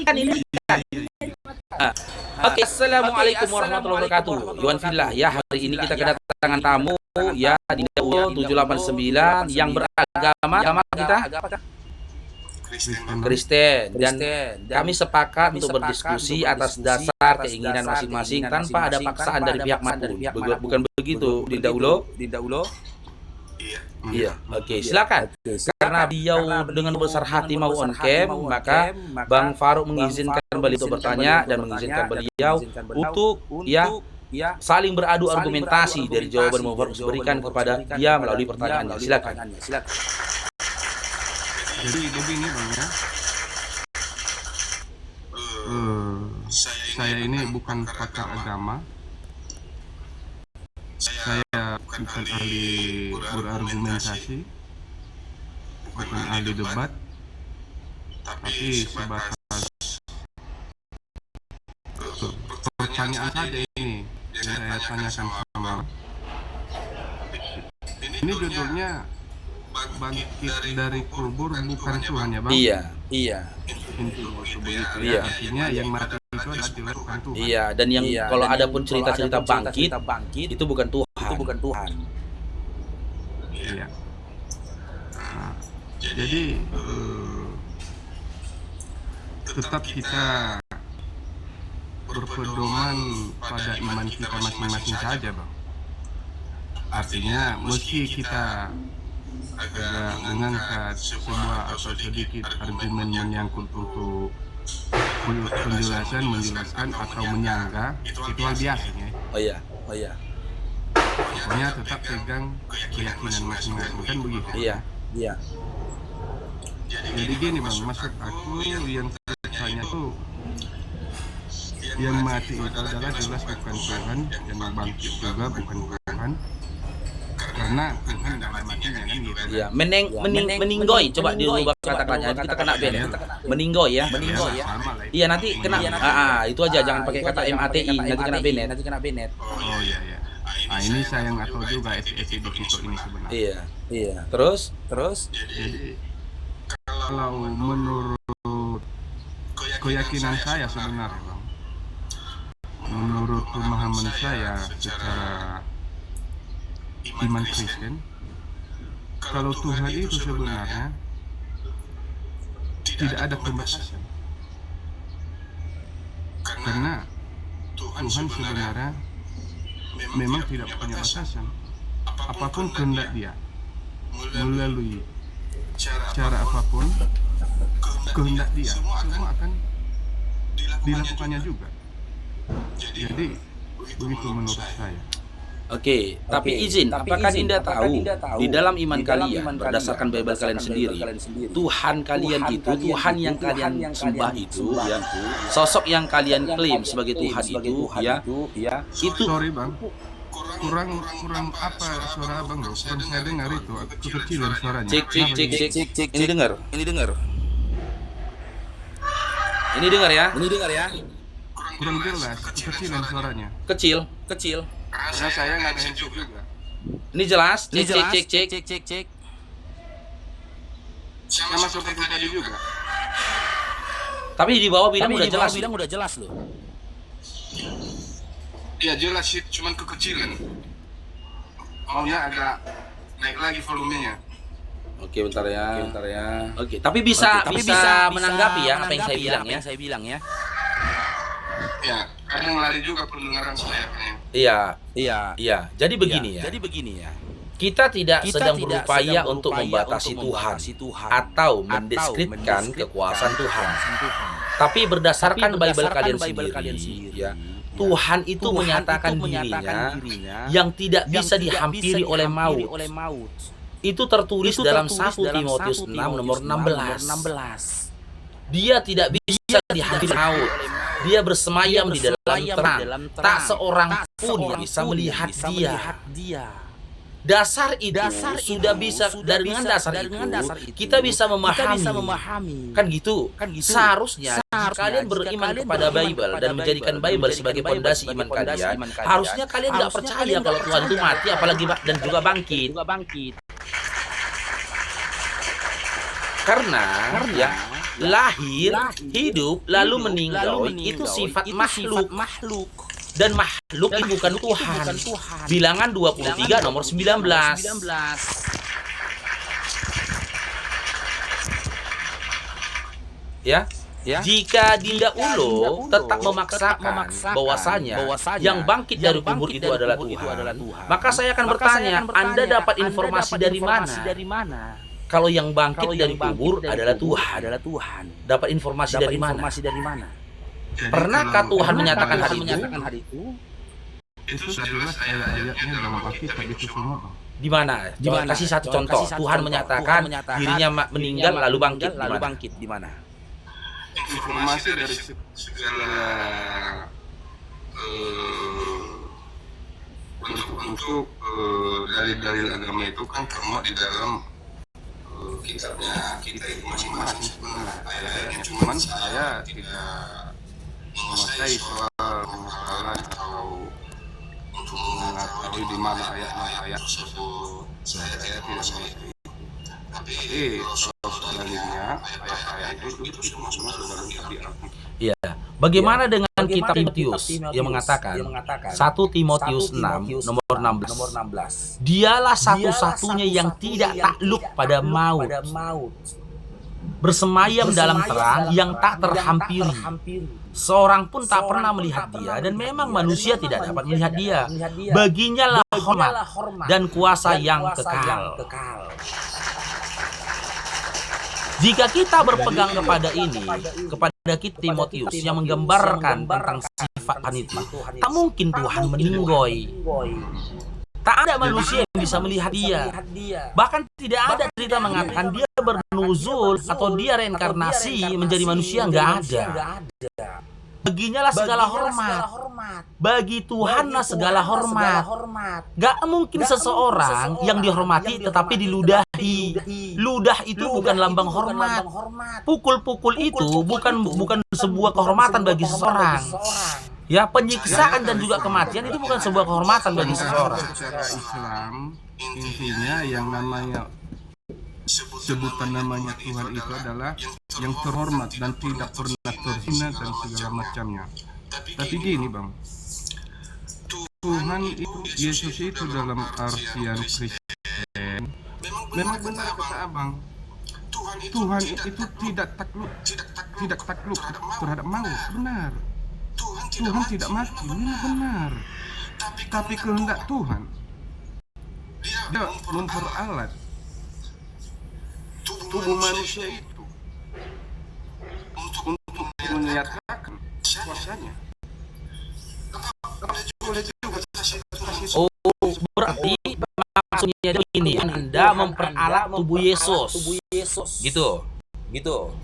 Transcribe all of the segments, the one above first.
kan ini kan. Oke, assalamualaikum warahmatullahi wabarakatuh. Yuan Fillah ya, hari ini kita kedatangan tamu ya di Dawo 789 yang beragama kita Kristen, dan kami sepakat untuk berdiskusi atas dasar keinginan masing-masing tanpa ada paksaan dari pihak manapun. Bukan begitu di Daulo? Iya, oke, silakan. Karena beliau dengan besar hati mau on cam, maka Bang Farouk mengizinkan beliau untuk bertanya dan mengizinkan beliau untuk saling beradu argumentasi dari jawaban yang Farouk berikan kepada dia melalui pertanyaannya. Silakan. Jadi begini Bang ya, saya ini bukan pakar agama, saya bukan ahli berargumentasi, bukan ahli debat, tapi sebatas pertanyaan saja ini yang saya tanyakan sama. Ini judulnya bangkit dari kubur bukan Tuhan ya Bang? Iya. Intinya itu begitu ya. Artinya yang mati itu adalah bukan Tuhan. Iya, dan yang kalau ada pun cerita-cerita bangkit itu bukan Tuhan. Iya. Nah, jadi tetap kita berpedoman pada iman kita masing-masing saja Bang. Artinya meski kita agak mengangkat sebuah atau sedikit argumen menyangkut untuk menjelaskan atau menyanggah, itu hal biasanya. Oh iya. Pokoknya tetap pegang keyakinan masing-masing, kan begitu? Iya. Jadi gini Bang, maksud aku yang tanya tuh, yang mati itu adalah jelas bukan Tuhan, yang bangkit juga bukan Tuhan. Karena Tuhan tidak ada matinya kan gitu. Iya, meninggoy, coba dirubah kata-katanya, kita kena ban. Meninggoy ya. Iya, nanti kena. Itu aja, jangan pakai kata MATI, nanti kena banet. Oh iya. Nah ini saya nggak tahu juga SEC di situ ini sebenarnya. Iya. Terus? Jadi kalau menurut keyakinan saya sebenarnya Bang, menurut pemahaman saya secara iman Kristen, kalau Tuhan itu sebenarnya tidak ada pembatasan. Karena Tuhan sebenarnya memang tidak punya batasan. Apapun kehendak Dia, melalui cara apapun kehendak Dia, semua akan dilakukannya juga. Jadi begitu menurut saya. Oke, tapi izin, apakah Dinda tahu di dalam iman kalian berdasarkan Bible kalian sendiri, Tuhan kalian itu, Tuhan yang kalian sembah itu, ya, sosok yang kalian klaim sebagai Tuhan itu, itu. Sorry Bang, kurang apa suara Abang bro? Kurang saya dengar itu, kekecilan suaranya. Cek. Ini dengar ya? Kurang jelas, kekecilan suaranya. Kecil. Karena saya nggak ada handphone juga. Ini jelas? Cek. Sama seperti tadi juga. Tapi di bawah bilang udah jelas loh. Ya jelas sih, cuman kekecilan. Maunya agak naik lagi volumenya. Oke, bentar ya. Oke, tapi bisa menanggapi ya apa yang saya bilang ya. Ya, kadang lari juga pendengaran saya kayaknya. Iya. Jadi begini ya. Kita tidak sedang berupaya untuk membatasi Tuhan atau mendeskripsikan kekuasaan Tuhan. Tapi berdasarkan Bible kalian sendiri, ya, Tuhan itu menyatakan dirinya yang tidak bisa dihampiri oleh maut. Itu tertulis dalam 1 Timotius 6 nomor 16. Dia tidak bisa dihampiri maut. Dia bersemayam di dalam terang. Tak seorang pun yang bisa melihat dia. Dasar itu sudah bisa, dengan dasar itu kita bisa memahami. Kan gitu. Seharusnya kalian beriman kepada Bible dan menjadikan Bible sebagai fondasi iman kalian. Harusnya kalian nggak percaya kalau Tuhan itu mati, apalagi dan juga bangkit. Karena lahir, hidup, lalu meninggal, itu sifat makhluk. Dan makhluk itu bukan Tuhan. Bilangan 23 nomor 19. Ya. Jika Dinda Ulo tetap memaksakan bahwasanya yang bangkit dari kubur itu adalah Tuhan, maka saya akan bertanya, Anda dapat informasi dari mana? Kalau yang bangkit dari kubur adalah Tuhan, dapat informasi dari mana? Pernahkah Tuhan menyatakan hal itu? Itu jelas ayat-ayatnya dalam Alkitab itu semua. Di mana? Kasih satu contoh. Tuhan menyatakan dirinya meninggal lalu bangkit. Di mana? Informasi dari segala untuk dalil-dalil agama itu kan termuat di dalam kitabnya kita itu masing-masing sebenarnya ayat-ayatnya. Cuman saya tidak menguasai soal penguasaan atau untuk mengetahui di mana ayat tersebut. Saya tidak mengerti. Tapi kalau soal dalilnya ayat-ayat itu semua sudah lengkap di Alkitab. Ya, bagaimana dengan kitab Timotius yang mengatakan 1 Timotius 6 nomor 16. Dialah satu-satunya yang tidak takluk pada maut, bersemayam dalam terang yang tak terhampiri. Seorang pun tak pernah melihat dia, dan memang manusia tidak dapat melihat dia. Baginya lah hormat dan kuasa yang kekal. Jika kita berpegang kepada ini, kepada kitab Timotius yang menggambarkan tentang sifat Tuhan itu, tak mungkin Tuhan meninggoy. Tak ada manusia yang bisa melihat dia. Bahkan tidak ada cerita mengatakan dia bernuzul atau dia reinkarnasi menjadi manusia, nggak ada. Baginya lah segala hormat. Bagi Tuhan lah segala hormat. Gak mungkin seseorang yang dihormati tetapi diludahi. Ludah itu bukan lambang hormat. Pukul-pukul itu bukan sebuah kehormatan bagi seseorang. Ya, penyiksaan dan juga kematian itu bukan sebuah kehormatan bagi seseorang. Secara Islam intinya yang namanya sebutan namanya Tuhan itu adalah yang terhormat dan tidak pernah terhina dan segala macamnya. Tapi gini Bang, Tuhan itu, Yesus itu dalam artian Kristen, memang benar kata Abang, Tuhan itu tidak takluk terhadap maut, benar. Tuhan tidak mati, benar. Tapi kehendak Tuhan, dia memperalat tubuh manusia itu untuk menyatakan kuasanya. Oh, berarti maksudnya ini Anda memperalat tubuh Yesus, gitu.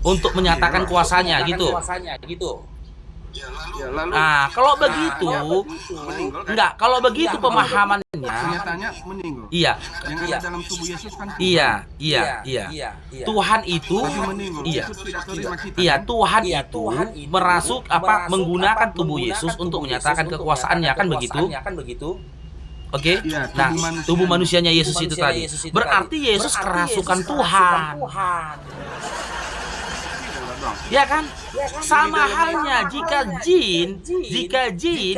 Untuk menyatakan kuasanya, gitu. Nah, kalau begitu, kalau begitu pemahamannya, kenyataannya meninggal. Iya. Yang ada dalam tubuh Yesus kan. Iya. Tuhan itu, Tuhan itu merasuk menggunakan tubuh Yesus untuk menyatakan kekuasaannya, kan begitu? Oke. Nah, tubuh manusianya Yesus itu tadi. Berarti Yesus kerasukan Tuhan. Ya kan? Sama halnya jika jin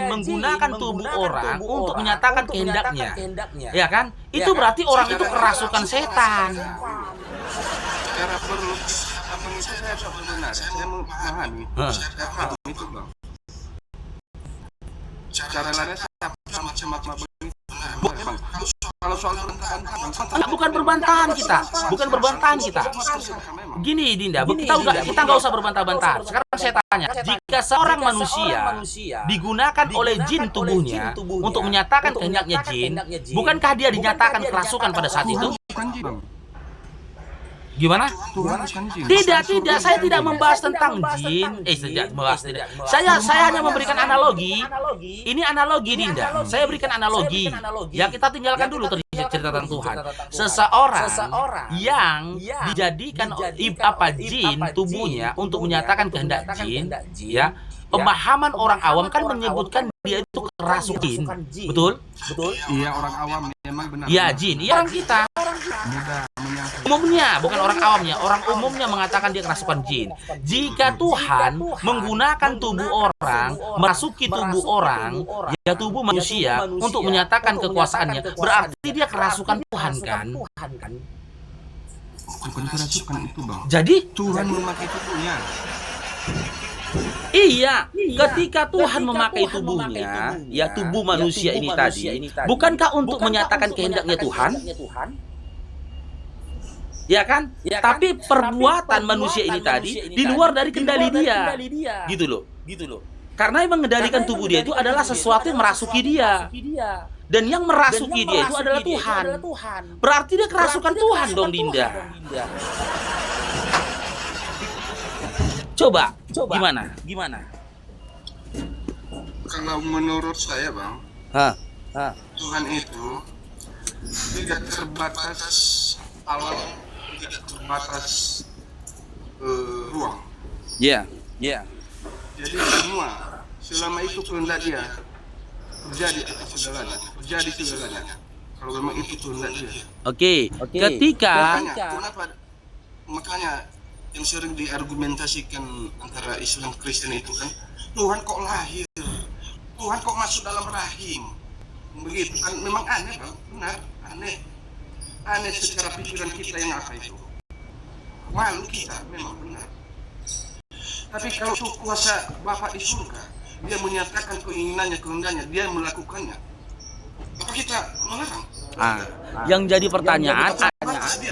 menggunakan tubuh orang untuk menyatakan kehendaknya. Ya kan? Itu berarti orang itu kerasukan setan. Cara berlogis apa itu saya benar. Saya memahami. Saya paham itu Bang. Cara lainnya saya macam-macam begitu. Bang, kalau soal bukan berbantahan kita. Gini Dinda, kita nggak usah berbantah-bantah. Sekarang saya tanya, jika seorang manusia digunakan oleh jin tubuhnya untuk menyatakan kehendaknya jin, bukankah dia dinyatakan kerasukan pada saat itu? Gimana? Tidak, saya tidak membahas tentang jin. Tidak. Saya hanya memberikan analogi. Ini analogi, Dinda. Saya berikan analogi. Ya, kita tinggalkan dulu cerita tentang Tuhan. Seseorang yang dijadikan jin tubuhnya untuk menyatakan kehendak jin, ya. Pemahaman orang awam kan menyebutkan dia itu kerasukan jin. Betul? Iya, orang awam memang benar. Iya, jin. Iya, orang kita. mudah menyampaikan. Umumnya, bukan orang awamnya, orang umumnya mengatakan dia kerasukan jin. Jika Tuhan menggunakan tubuh orang, masuki tubuh orang, ya tubuh manusia untuk menyatakan kekuasaannya, berarti dia kerasukan Tuhan kan? Bukan kerasukan itu, Bang. Jadi Tuhan memakai tubuhnya. iya, ketika Tuhan memakai tubuhnya, ya tubuh manusia ini tadi, bukankah untuk menyatakan kehendaknya Tuhan? Ya kan? Tapi perbuatan manusia ini tadi di luar dari kendali dia. Gitu loh. Karena yang mengendalikan tubuh dia itu adalah sesuatu yang merasuki dia. Dan yang merasuki dia itu adalah Tuhan. Berarti dia kerasukan Tuhan dong, Dinda. Coba, gimana? Kalau menurut saya, Bang, Tuhan itu tidak terbatas alam, tidak terbatas ruang. Iya. Jadi selama itu kehendak dia, terjadi atas segalanya. Kalau memang itu kehendak dia. Oke. Ketika Makanya yang sering diargumentasikan antara Islam Kristen itu kan, Tuhan kok lahir, Tuhan kok masuk dalam rahim, begitu kan? Memang aneh, Bang, benar, aneh secara pikiran kita yang apa itu, malu kita, memang benar. Tapi kalau itu kuasa Bapa di surga, dia menyatakan keinginannya, kehendaknya, dia melakukannya, apa kita melarang? Yang jadi pertanyaan,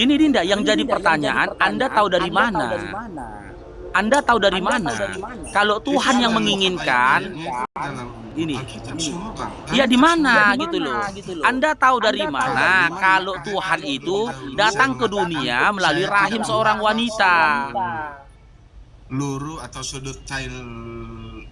ini Dinda, yang jadi pertanyaan, Anda tahu dari mana? Anda tahu dari mana? Kalau Tuhan yang menginginkan, ini, ya di mana gitu loh? Anda tahu dari mana kalau Tuhan itu datang ke dunia melalui rahim seorang wanita? Luru atau sudut tail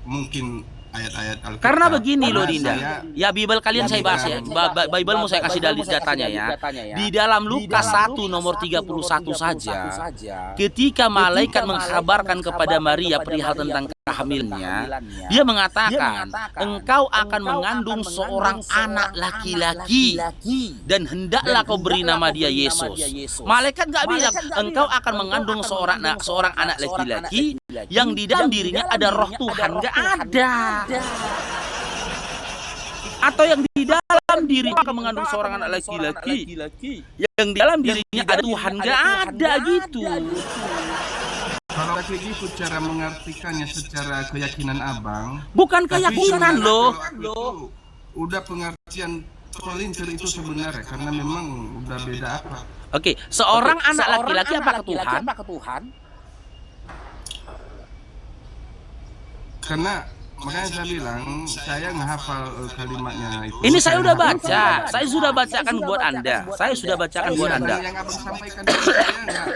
mungkin ayat-ayat Alkitab. Karena begini loh, Dinda. Ya Bible kalian saya bahas ya. Bible mau saya kasih datanya ya. Di dalam Lukas 1 nomor 31 saja, ketika malaikat mengkabarkan kepada Maria perihal tentang kehamilannya, dia mengatakan, engkau akan mengandung seorang anak laki-laki dan hendaklah kau beri nama dia Yesus. Malaikat nggak bilang engkau akan mengandung seorang anak laki-laki yang di dalam dirinya ada roh Tuhan, nggak ada. Atau yang di dalam diri akan mengandung seorang anak laki-laki yang di dalam dirinya ada Tuhan, nggak ada gitu. Kalau begitu cara mengartikannya secara keyakinan Abang, bukan keyakinan loh. Udah pengertian terpelintir itu sebenarnya, karena memang udah beda apa. Oke, seorang anak laki-laki apakah Tuhan? Karena makanya saya bilang, saya menghafal kalimatnya itu. Ini saya udah baca. Saya sudah bacakan buat Anda. Saya sudah bacakan buat Anda. Yang Abang sampaikan itu saya nggak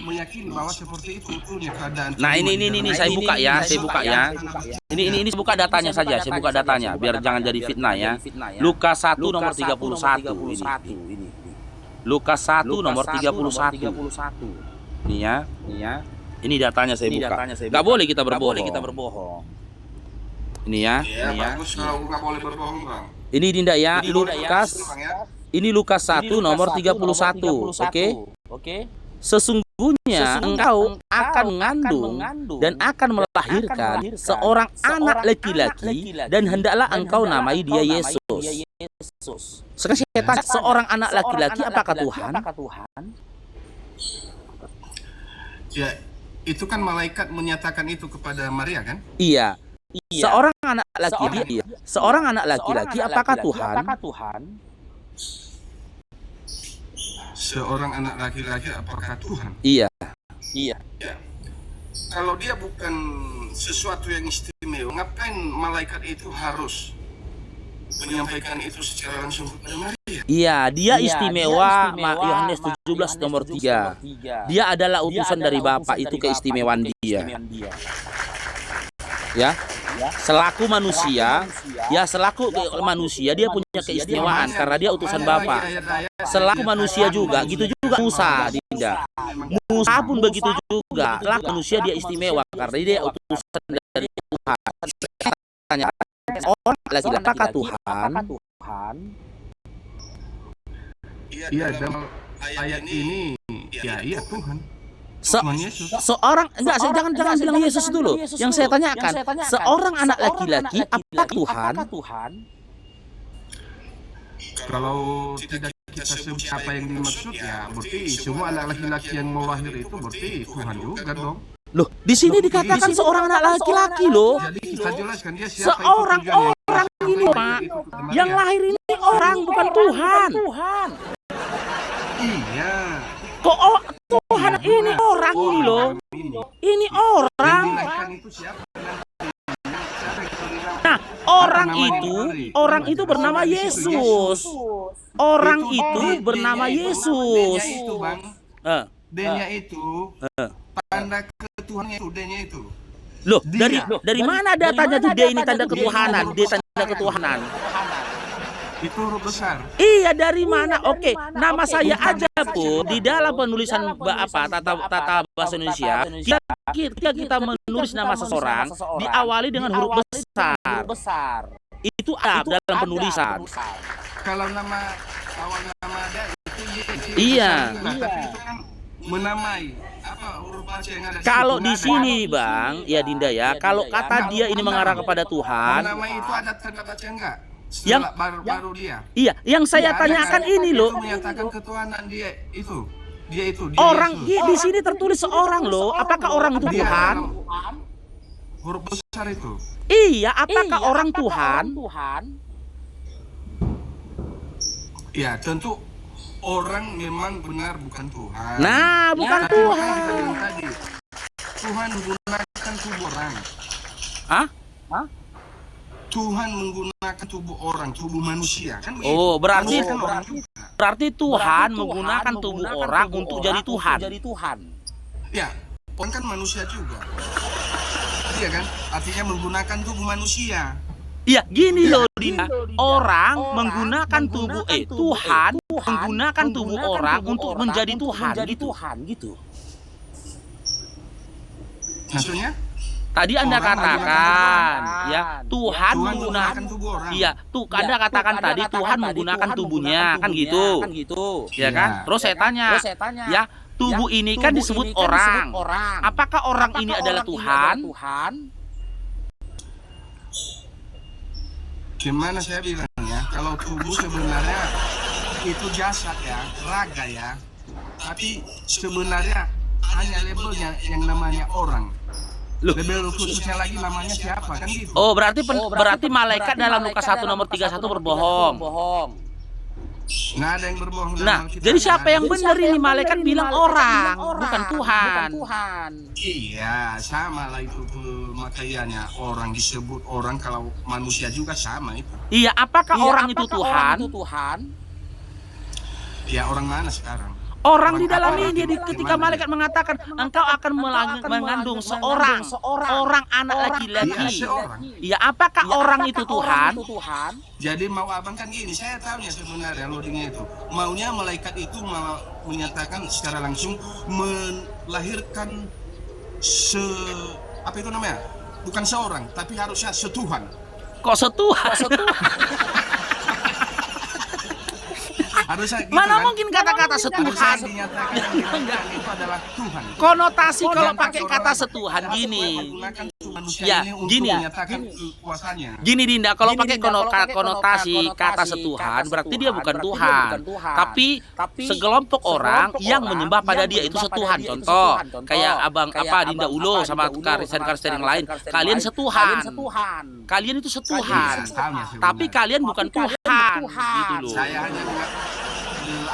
meyakini bahwa seperti itu keadaan. Nah, ini saya buka ya. Ini buka datanya saja. Saya buka datanya biar jangan jadi fitnah ya. Lukas 1 nomor 31 ini. Lukas 1 nomor 31. Ini ya. Ini datanya saya buka. Nggak boleh kita berbohong. Ini ya. Bagus kalau nggak boleh berbohong, Bang. Ini Dinda ya, Lukas. Ini Lukas 1 nomor 31. Oke. Sesungguhnya engkau akan mengandung dan akan melahirkan seorang anak laki-laki dan hendaklah engkau namai dia Yesus. Sekarang saya tanya, seorang anak laki-laki apakah Tuhan? Ya, itu kan malaikat menyatakan itu kepada Maria kan? Iya. Seorang anak laki-laki apakah Tuhan? Seorang anak laki-laki apakah Tuhan? Iya. Ya. Kalau dia bukan sesuatu yang istimewa, ngapain malaikat itu harus menyampaikan itu secara langsung kepada Maria? Iya, dia istimewa. Yohanes 17 nomor 3. Dia adalah utusan dari Bapa, itu keistimewaan dia. Ya. Selaku manusia, dia punya keistimewaan karena dia utusan Bapa. Selaku manusia juga, gitu juga Musa, Dinda. Musa pun begitu juga. Selaku manusia dia istimewa karena dia utusan dari Tuhan. Tanya, orang laki-laki apakah Tuhan? Iya, dan ayat ini, ya iya Tuhan. Se- Tuhan Yesus. Seorang enggak, jangan bilang Yesus dulu. Yang saya tanyakan, seorang anak laki-laki apakah Tuhan? Kalau tidak kita sebut apa yang dimaksud, ya berarti semua anak laki-laki yang mau lahir itu berarti Tuhan juga dong. Loh, di sini dikatakan seorang anak laki-laki loh. Jadi kita jelaskan dia siapa Seorang itu tujuannya. orang ini, Pak. Yang lahir ini orang, bukan Tuhan. Iya. Kok Tuhan ini orang ini loh. Ini orang. Yang dilahirkan itu siapa? Siapa yang diberi nama? Nah, orang itu bernama Yesus. Orang itu bernama Yesus. D-nya itu, Bang. Eh, D-nya itu tanda ketuhannya itu, D-nya itu. Loh, dari mana datanya tuh dia ini tanda ketuhanan, dia tanda ketuhanan? Itu huruf besar. Iya, dari mana? Oke, nama saya aja pun di dalam penulisan tata bahasa Indonesia, kita menulis nama seseorang diawali dengan huruf besar. Itu ada dalam penulisan. Kalau nama awal nama ada itu Y. Iya. Tapi itu kan menamai apa huruf baca yang ada. Kalau di sini, Bang, ya Dinda ya, kalau kata dia ini mengarah kepada Tuhan, Menamai itu ada tanda baca enggak? Yang baru dia. iya, yang saya tanyakan ini loh. Itu menyatakan ketuhanan dia itu. Dia Orang Yesus. di sini tertulis seorang loh. Apakah orang itu Dia Tuhan? huruf besar itu. Iya, apakah orang Tuhan? Ya, tentu orang memang benar bukan Tuhan. Nah, bukan Tapi makanya Tuhan. kita bilang tadi, Tuhan menggunakan tubuh orang. Hah? Tuhan menggunakan tubuh orang, tubuh manusia kan begitu? Oh, berarti Manusia kan orang juga. berarti Tuhan menggunakan tubuh orang untuk jadi Tuhan. Ya, orang kan manusia juga. Iya kan? Artinya menggunakan tubuh manusia. Iya, gini loh Dinda. Orang menggunakan tubuh Tuhan menggunakan tubuh orang untuk menjadi Tuhan gitu. Maksudnya? Tadi Anda Orang katakan ya Tuhan Tuhan menggunakan menggunakan tubuh orang. iya, Anda katakan tadi Tuhan menggunakan tubuhnya kan gitu. Ya kan? Iya. Terus saya tanya, ya, tubuh ini kan disebut orang. Apakah orang ini adalah Tuhan? Gimana saya bilang ya, kalau tubuh sebenarnya itu jasad ya, raga ya. Tapi sebenarnya hanya labelnya yang namanya orang. Loh. Label khususnya lagi namanya siapa kan gitu. Oh, berarti malaikat dalam Lukas 1 nomor 31 berbohong. Nggak ada yang berbohong. Nah, jadi siapa yang benar ini? Malaikat bilang orang, bukan Tuhan. Iya, sama lah itu pemakaiannya. Orang disebut orang, kalau manusia juga sama itu. Iya, apakah orang itu Tuhan? Ya orang mana sekarang? Orang di dalam ini ketika malaikat mengatakan engkau akan mengandung seorang anak laki-laki. Iya, seorang. Ya, apakah orang itu Tuhan? Jadi mau abang kan gini, saya tahunya sebenarnya loadingnya itu. Maunya malaikat itu mau menyatakan secara langsung melahirkan apa itu namanya? Bukan seorang, tapi harusnya setuhan. Kok setuhan? Harusnya gitu, Mana kan? mungkin kata-kata setuhan? Harusnya dinyatakan yang dilahirkan itu adalah Tuhan. Konotasi kalau Dan pakai kata orang setuhan gini. menggunakan manusia Ya, ini untuk gini. menyatakan kuasanya. Gini Dinda, kalau pakai konotasi kata setuhan berarti dia bukan Tuhan. Tapi sekelompok orang yang menyembah pada dia itu setuhan. Contoh, kayak Abang Dinda Ulo sama Kristen-Kristen yang lain. Kalian setuhan. Kalian itu setuhan. Tapi kalian bukan Tuhan. Gitu loh. Saya hanya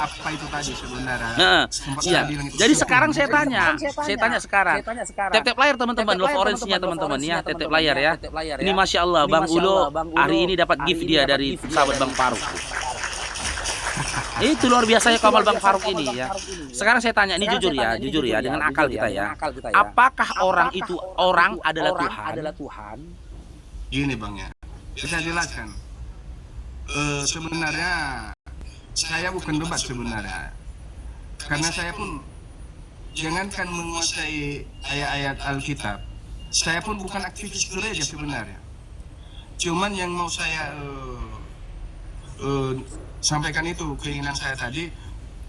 apa itu tadi sebenarnya. Nah, Sempat iya. saya bilang itu Jadi setuhan. sekarang saya tanya sekarang. Tap-tap layar teman-teman, love orange-nya teman-teman ya, tap-tap layar ya. Ini Masya Allah, Bang Ulo hari ini dapat gift dia dari sahabat Bang Faruk. Itu luar biasanya kamal Bang Faruk ini ya. Sekarang saya tanya, ini jujur ya, dengan akal kita ya. Apakah orang itu adalah Tuhan? Gini Bang ya, saya jelaskan. Sebenarnya saya bukan debat sebenarnya, karena saya pun jangankan menguasai ayat-ayat Alkitab, saya pun bukan aktivis gereja sebenarnya. Cuman yang mau saya sampaikan itu keinginan saya tadi,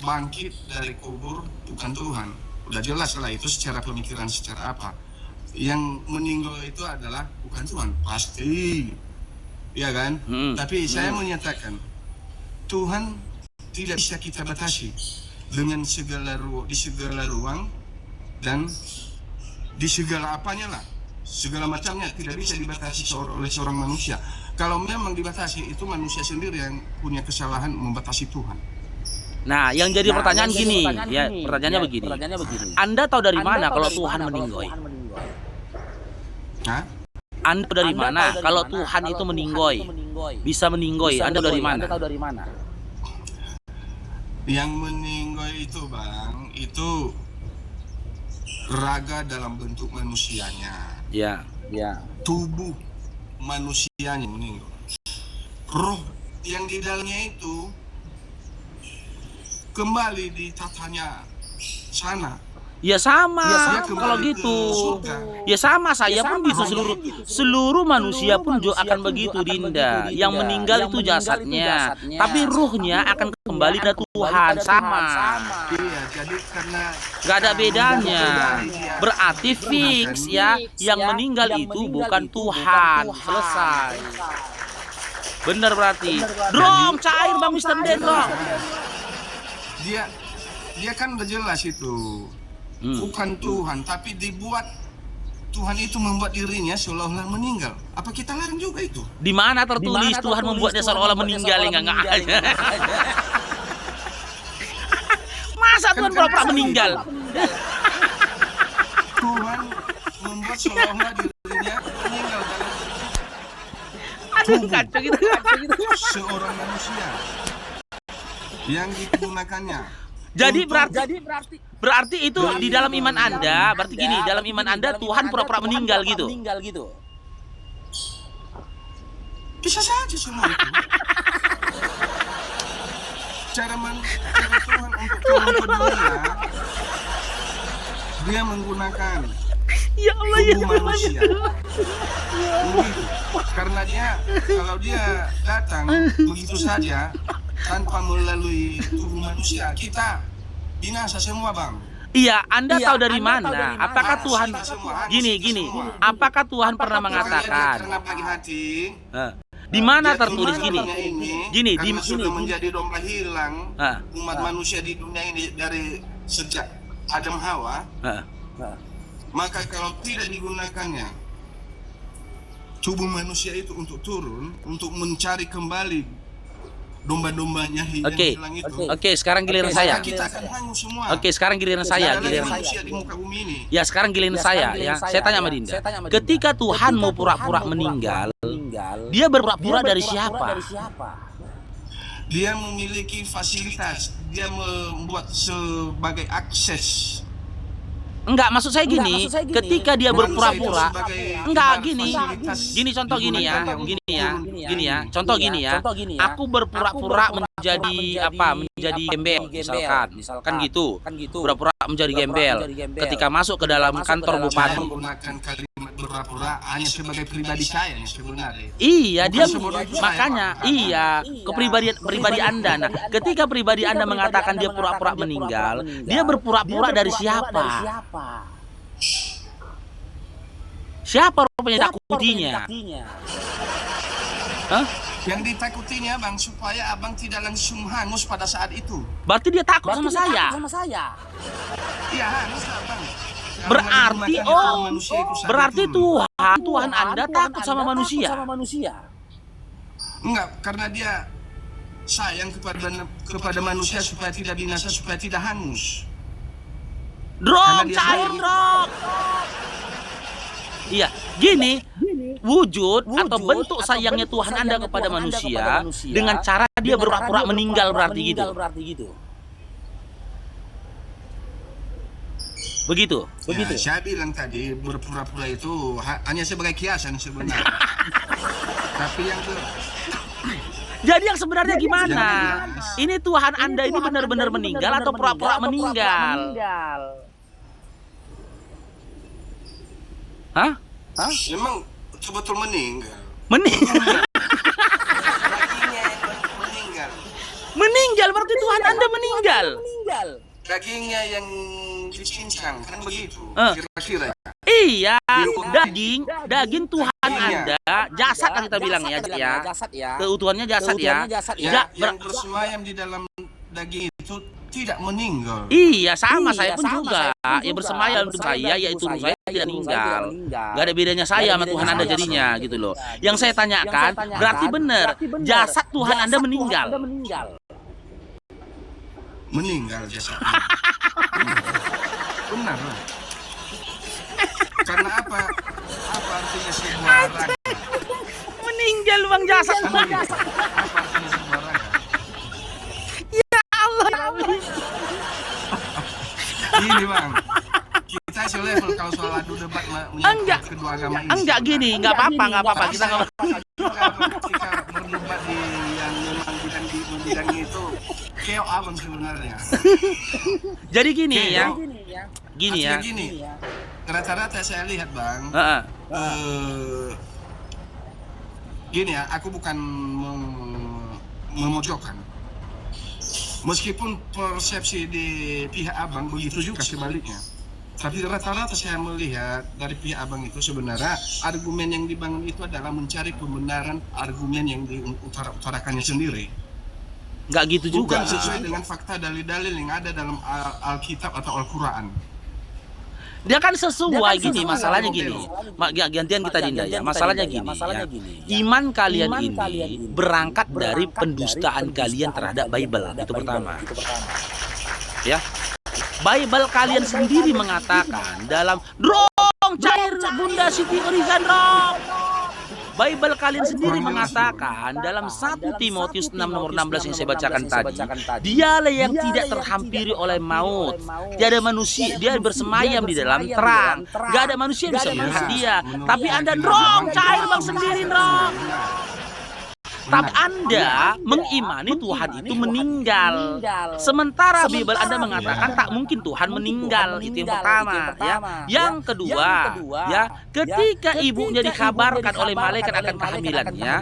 bangkit dari kubur bukan Tuhan. Udah jelas lah itu secara pemikiran, secara apa. Yang meninggal itu adalah bukan Tuhan, pasti. Ya kan? Tapi saya menyatakan Tuhan tidak bisa kita batasi dengan di segala ruang dan di segala apanya lah, segala macamnya tidak bisa dibatasi oleh seorang manusia. Kalau memang dibatasi, itu manusia sendiri yang punya kesalahan membatasi Tuhan. Nah, yang jadi pertanyaan gini, pertanyaannya begini. Anda tahu dari mana kalau Tuhan meninggoy? Hah? Anda tahu dari mana kalau Tuhan itu meninggoy? Bisa meninggoy, Anda tahu dari mana? Yang meninggoy itu, Bang, itu raga dalam bentuk manusianya. Ya. Tubuh manusianya meninggal. Roh yang di dalamnya itu kembali di tatanya sana. Ya sama, kalau kembali gitu. ke surga. Ya sama, saya pun gitu, seluruh manusia pun juga akan begitu, Dinda. Yang meninggal itu jasadnya, tapi ruhnya akan kembali ke Tuhan, sama. Iya, jadi karena Gak ada bedanya. Berarti fix ya, yang meninggal itu bukan Tuhan. Selesai. Bener berarti. Drom, cair Bang Mr. Den, drom. Dia kan udah jelas itu. Bukan Tuhan, tapi dibuat Tuhan itu membuat dirinya seolah-olah meninggal. Apa kita larang juga itu? Di mana tertulis Tuhan membuatnya seolah-olah meninggal? Enggak aja. Masa Tuhan pura-pura meninggal? Tuhan membuat seolah-olah dirinya meninggal dalam Aduh, kacau gitu. seorang manusia yang digunakannya. Jadi berarti itu di dalam iman Anda, berarti gini, dalam iman Anda Tuhan pura-pura meninggal gitu. Bisa saja semua itu. Cara Tuhan untuk turun ke dunia, dia menggunakan Ya Allah, ya tubuh Allah. manusia. Begitu. Karena kalau dia datang begitu saja tanpa melalui tubuh manusia, kita binasa semua, Bang. Iya, Anda tahu dari mana? Apakah Tuhan gini? Apakah Tuhan pernah mengatakan? Karena bagi hati, Di mana dia tertulis turun gini? ke dunia ini, Gini, karena sudah menjadi domba hilang di umat manusia di dunia ini dari sejak Adam Hawa. Maka kalau tidak digunakannya tubuh manusia itu untuk turun, untuk mencari kembali domba-dombanya yang hilang itu. Oke, sekarang giliran saya. Kita akan hangus semua. Oke, sekarang giliran saya. Tidak ada manusia di muka bumi ini. Ya, sekarang giliran saya ya. Saya tanya sama Dinda. Ketika Tuhan mau pura-pura meninggal, dia berpura-pura dari siapa? Dia memiliki fasilitas, dia membuat sebagai akses. Enggak, maksud saya gini, ketika dia berpura-pura, enggak gini contoh gini ya, contoh gini ya, aku berpura-pura menjadi apa, menjadi gembel, misalkan gitu, pura-pura menjadi gembel, ketika masuk ke dalam kantor bupati. Menggunakan kalimat berpura-pura hanya sebagai pribadi saya sebenarnya. Iya, dia sebagai makanya, pribadi Anda. Nah, ketika pribadi Anda mengatakan dia pura-pura meninggal, dia berpura-pura dari siapa? Siapa rupanya takutinya? Hah? Yang ditakutinya, Bang, supaya abang tidak langsung hangus pada saat itu. Berarti dia takut sama saya. Iya, hangus lah, Bang. Berarti Tuhan Anda takut sama manusia. Enggak, karena dia sayang kepada manusia supaya tidak binasa, supaya tidak hangus. Drom, cair drom. Iya, gini, wujud atau bentuk sayangnya Tuhan Anda kepada manusia dengan cara dia berpura-pura meninggal berarti gitu. Begitu. Ya, saya bilang tadi berpura-pura itu hanya sebagai kiasan sebenarnya. Tapi yang jadi yang sebenarnya gimana? Ini Tuhan Anda ini benar-benar meninggal atau pura-pura meninggal? Hah? Memang betul-betul meninggal. Meninggal berarti Tuhan Anda meninggal. Dagingnya yang dicincang kan begitu. Kira-kira. Iya, daging Tuhan Anda, jasad kan kita bilang ya, keutuhannya jasad ya. Yang bersemayam di dalam daging itu tidak meninggal. Iya, sama saya pun juga. Ya bersemayam untuk saya, yaitu saya tidak meninggal. Gak ada bedanya saya sama Tuhan Anda jadinya gitu loh. Yang saya tanyakan, berarti benar jasad Tuhan Anda meninggal. Meninggal jasadnya. Benar lah. Karena apa? Apa artinya sebuah raga? Meninggal bang jasad. Apa artinya sebuah raga? Ya Allah. Ini bang, kita selevel kalau soal adu debat menyangkut kedua agama ini. Enggak gini, nggak apa-apa. Kita nggak. Ketika berdebat di yang memang bidang itu, keok abang sebenarnya. Jadi gini ya. Gini. Rata-rata saya lihat bang. Gini ya, aku bukan memojokkan. Meskipun persepsi di pihak abang begitu juga sebaliknya. Tapi rata-rata saya melihat dari pihak abang itu sebenarnya argumen yang dibangun itu adalah mencari pembenaran argumen yang diutarakannya sendiri. Nggak gitu juga. Bukan sesuai dengan fakta dalil-dalil yang ada dalam Alkitab atau Al-Quran. Dia kan sesuai gini, masalahnya gini. Gantian kita Dinda ya. Masalahnya gini ya. Iman kalian ini berangkat dari pendustaan kalian terhadap Bible. Itu pertama. Ya. Bible kalian sendiri mengatakan dalam drong cair Bunda Siti Rizan drong. Bible kalian sendiri mengatakan dalam 1 Timotius 6 nomor 16 yang saya bacakan tadi, dialah yang tidak terhampiri oleh maut. Tiada manusia, dia bersemayam di dalam terang. Gak ada manusia yang bisa melihat dia. Tapi Anda drong cair bang sendiri drong. Tapi Anda mengimani Tuhan itu meninggal. Sementara Bible Anda mengatakan tak mungkin Tuhan meninggal. Itu yang pertama ya. Yang kedua ya, ketika ibunya dikabarkan oleh malaikat akan kehamilannya,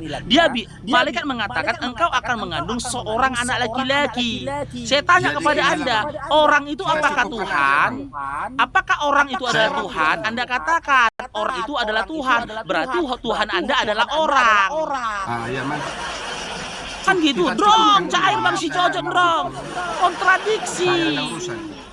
malaikat mengatakan engkau akan mengandung seorang anak laki-laki. Saya tanya kepada Anda, orang itu apakah Tuhan? Apakah orang itu adalah Tuhan? Anda katakan orang itu adalah Tuhan. Berarti Tuhan Anda adalah orang. Ya mantap. Kan gitu, drong, cair bang si cocok drong. Kontradiksi.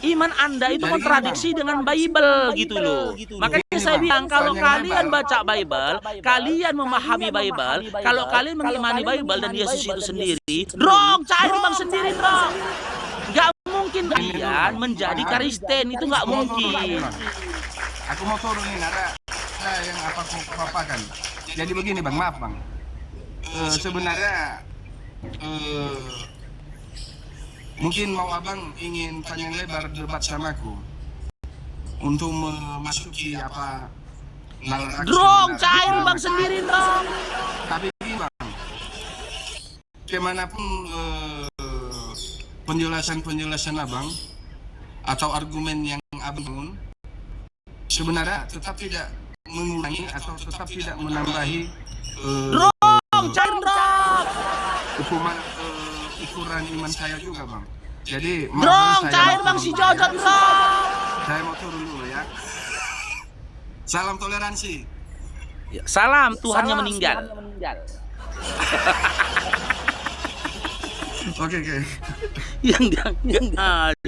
Iman Anda itu kontradiksi dengan Bible gitu loh. Makanya saya bilang kalau kalian baca Bible, kalian memahami Bible, kalau kalian mengimani Bible dan Yesus itu sendiri, drong, cair bang sendiri drong. Gak mungkin kalian menjadi Kristen, itu gak mungkin. Aku mau turunin ada yang apa aku papakan. Jadi begini bang, maaf bang. Sebenarnya mungkin mau abang ingin panjang lebar debat sama aku untuk memasuki apa nalar aksi drong benar. cair bang sendiri drong. Tapi begini bang, kemanapun penjelasan abang atau argumen yang abang bangun sebenarnya tetap tidak mengurangi atau tetap tidak menambahi drong cair drong. Ukuran iman saya juga bang. Jadi drong cair bang si Jojo drong. Saya mau turun dulu ya. Salam toleransi. Ya, salam Tuhannya meninggal. Oke. Yang